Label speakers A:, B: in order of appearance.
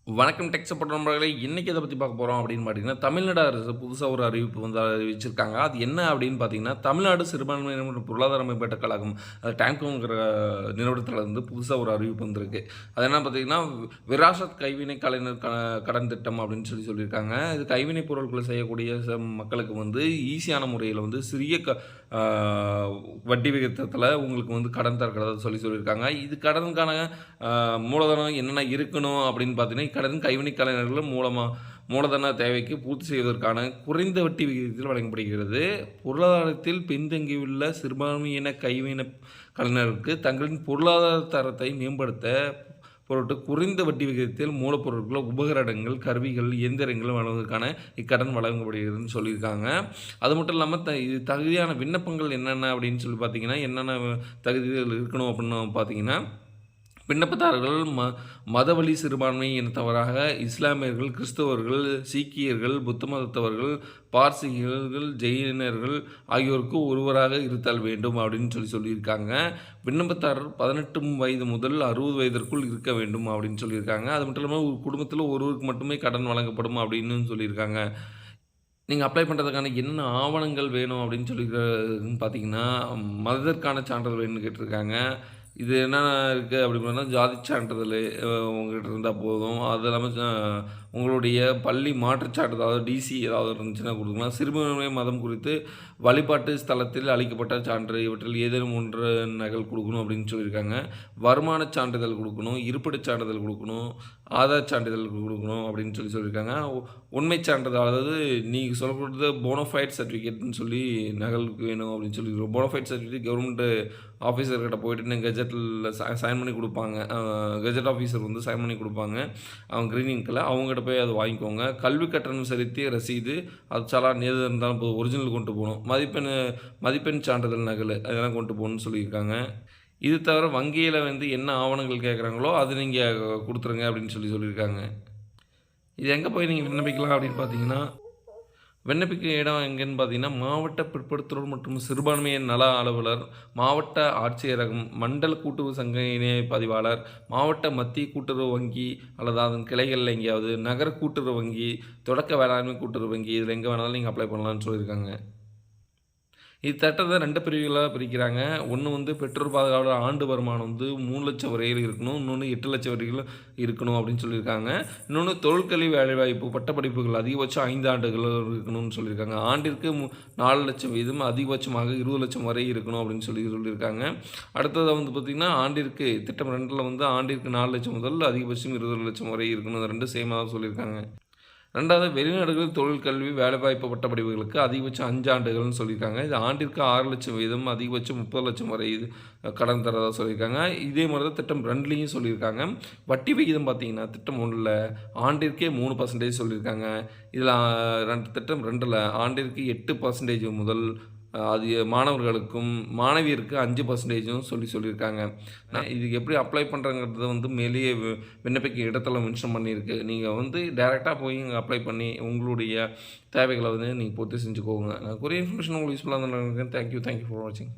A: வணக்கம் tech support நண்பர்களே. இன்னைக்கு எத பத்தி பார்க்க போறோம் அப்படின்னு பார்த்தீங்கன்னா, தமிழ்நாடு அரசு புதுசா ஒரு அறிவிப்பு வந்து அறிவிச்சிருக்காங்க. அது என்ன அப்படின்னு பார்த்தீங்கன்னா, தமிழ்நாடு சிறுபான்மையினர் மற்றும் பொருளாதார மேம்பாட்டுக் கழகம் டாம்கோங்கிற நிறுவனத்தில இருந்து புதுசா ஒரு அறிவிப்பு வந்திருக்கு. அது என்ன பார்த்தீங்கன்னா, விராசத் கைவினை கலைஞர் கடன் திட்டம் அப்படின்னு சொல்லியிருக்காங்க. இது கைவினைப் பொருட்கள செய்யக்கூடிய மக்களுக்கு வந்து ஈஸியான முறையில வந்து சிறிய ஆ வட்டி விகிதத்தில உங்களுக்கு வந்து கடன் தரக்கிறதா சொல்லியிருக்காங்க. இது கடனுக்கான மூலதனம் என்னென்ன இருக்கணும் அப்படின்னு பார்த்தீங்கன்னா, இக்கடன் கைவினைக் கலைஞர்கள் மூலதன தேவைக்கு பூர்த்தி செய்வதற்கான குறைந்த வட்டி விகிதத்தில் வழங்கப்படுகிறது. பொருளாதாரத்தில் பின்தங்கியுள்ள சிறுபான்மையின கைவினை கலைஞருக்கு தங்களின் பொருளாதார தரத்தை மேம்படுத்த பொருட்டு குறைந்த வட்டி விகிதத்தில் மூலப்பொருட்கள், உபகரணங்கள், கருவிகள், இயந்திரங்கள் வழங்குவதற்கான இக்கடன் வழங்கப்படுகிறதுன்னு சொல்லியிருக்காங்க. அது மட்டும் இல்லாம இது தகுதியான விண்ணப்பங்கள் என்னென்ன அப்படின்னு சொல்லி பார்த்தீங்கன்னா, என்னென்ன தகுதிகள் இருக்கணும் அப்படின்னு பார்த்தீங்கன்னா, விண்ணப்பதாரர்கள் மதவழி சிறுபான்மை இனத்தவராக இஸ்லாமியர்கள், கிறிஸ்தவர்கள், சீக்கியர்கள், புத்த மதத்தவர்கள், பார்சிகள், ஜெயினர்கள் ஆகியோருக்கு ஒருவராக இருத்தல் வேண்டும் அப்படின்னு சொல்லியிருக்காங்க. விண்ணப்பதாரர் 18 வயது முதல் 60 வயதிற்குள் இருக்க வேண்டும் அப்படின்னு சொல்லியிருக்காங்க. அது மட்டும் இல்லாமல் ஒரு குடும்பத்தில் ஒருவருக்கு மட்டுமே கடன் வழங்கப்படும் அப்படின்னு சொல்லியிருக்காங்க. நீங்க அப்ளை பண்ணுறதுக்கான என்னென்ன ஆவணங்கள் வேணும் அப்படின்னு பார்த்தீங்கன்னா, மதத்திற்கான சான்றிதழ் வேணும்னு கேட்டிருக்காங்க. இது என்னென்ன இருக்கு அப்படி பார்த்தா, ஜாதி சான்றிதழ் உங்ககிட்ட இருந்தா போதும். அது இல்லாம உங்களுடைய பள்ளி மாற்றுச் சான்றிதழ் அதாவது டிசி ஏதாவது இருந்துச்சுன்னா குடுக்கலாம். சிறுபான்மை மதம் குறித்து வழிபாட்டு ஸ்தலத்தில் அளிக்கப்பட்ட சான்று இவற்றில் ஏதேனும் ஒன்று நகல் குடுக்கணும் அப்படின்னு சொல்லியிருக்காங்க. வருமானச் சான்றிதழ் குடுக்கணும், இருப்பிடச் சான்றிதழ் குடுக்கணும், ஆதார் சான்றிதழ் குடுக்கணும் அப்படின்னு சொல்லியிருக்காங்க. உண்மைச் சான்றிதழ் அதாவது நீங்க சொல்லக்கூடியது போனோஃபைட் சர்டிஃபிகேட்ன்னு சொல்லி நகலுக்கு வேணும் அப்படின்னு சொல்லியிருக்கோம். போனோஃபைட் சர்டிஃபிகேட் கவர்மெண்ட் ஆஃபீஸர்கிட்ட போயிட்டு நீங்கள் கெஜெட்டில் சைன் பண்ணி கொடுப்பாங்க. கெஜெட் ஆஃபீஸர் வந்து சைன் பண்ணி கொடுப்பாங்க. அவங்க க்ரீன் இங்க்கில் அவங்ககிட்ட போய் அதை வாங்கிக்கோங்க. கல்வி கட்டணம் செலுத்திய ரசீது, அது சலான் எது இருந்தாலும் போதும், ஒரிஜினல் கொண்டு போகணும். மதிப்பெண் சான்றிதழ் நகல் அதெல்லாம் கொண்டு போகணும்னு சொல்லியிருக்காங்க. இது தவிர வங்கியில் வந்து என்ன ஆவணங்கள் கேட்குறாங்களோ அது நீங்கள் கொடுத்துருங்க அப்படின்னு சொல்லியிருக்காங்க. இது எங்கே போய் நீங்கள் விண்ணப்பிக்கலாம் அப்படின்னு பார்த்தீங்கன்னா, விண்ணப்பிக்க இடம் எங்கேன்னு பார்த்தீங்கன்னா, மாவட்ட பிற்படுத்துவோர் மற்றும் சிறுபான்மையினர் நல அலுவலர், மாவட்ட ஆட்சியரகம், மண்டல கூட்டுறவு சங்க இணை பதிவாளர், மாவட்ட மத்திய கூட்டுறவு வங்கி அல்லது அதன் கிளைகள்ல எங்கேயாவது, நகர கூட்டுறவு வங்கி, தொடக்க வேளாண்மை கூட்டுறவு வங்கி இதில் எங்கே வேணாலும் நீங்கள் அப்ளை பண்ணலாம்னு சொல்லியிருக்காங்க. திட்டத்த 2 பிரிவுகளா பிரிக்கிறாங்க. ஒண்ணு வந்து பெற்றோர் பாதுகாவலர் ஆண்டு வருமானம் வந்து 3,00,000 வரையில் இருக்கணும். இன்னொன்னு 8,00,000 வரைக்கும் இருக்கணும் அப்படின்னு சொல்லியிருக்காங்க. இன்னொன்னு தொழிற்கல்வி வேலைவாய்ப்பு பட்டப்படிப்புகள் அதிகபட்சம் 5 ஆண்டுகள் இருக்கணும்னு சொல்லியிருக்காங்க. ஆண்டிற்கு 4,00,000 வீதம் அதிகபட்சமாக 20,00,000 வரை இருக்கணும் அப்படின்னு சொல்லியிருக்காங்க. அடுத்தது வந்து பார்த்திங்கன்னா, ஆண்டிற்கு திட்டம் 2ல வந்து ஆண்டிற்கு 4,00,000 முதல் அதிகபட்சம் 20,00,000 வரை இருக்கணும். இது 2 சேமா தான் சொல்லியிருக்காங்க. 2வது வெளிநாடுகளில் தொழிற்கல்வி, வேலைவாய்ப்பு பட்டப்படிப்புகளுக்கு அதிகபட்சம் 5 ஆண்டுகள்னு சொல்லியிருக்காங்க. இது ஆண்டிற்கு 6,00,000 வீதம் அதிகபட்சம் 30,00,000 வரை கடன் தரதா சொல்லியிருக்காங்க. இதே மாதிரி தான் திட்டம் 2லேயும் சொல்லியிருக்காங்க. வட்டி விகிதம் பார்த்தீங்கன்னா, திட்டம் 1ல ஆண்டிற்கே 3% சொல்லியிருக்காங்க. இதில் திட்டம் 2ல ஆண்டிற்கு 8% முதல் அது மாணவர்களுக்கும் மாணவியருக்கு 5%ம் சொல்லியிருக்காங்க. இதுக்கு எப்படி அப்ளை பண்ணுறங்கிறத வந்து மேலேயே விண்ணப்பிக்க இடத்துல மென்ஷன் பண்ணியிருக்கு. நீங்கள் வந்து டைரெக்ட்டா போய் இங்கே அப்ளை பண்ணி உங்களுடைய தேவைகளை வந்து நீங்கள் பூர்த்தி செஞ்சுக்கோங்க. நான் கூறிய இன்ஃபர்மேஷன் உங்களுக்கு யூஸ்ஃபுல்லாக இருந்திருக்கும். தேங்க் யூ ஃபார் வாட்சிங்.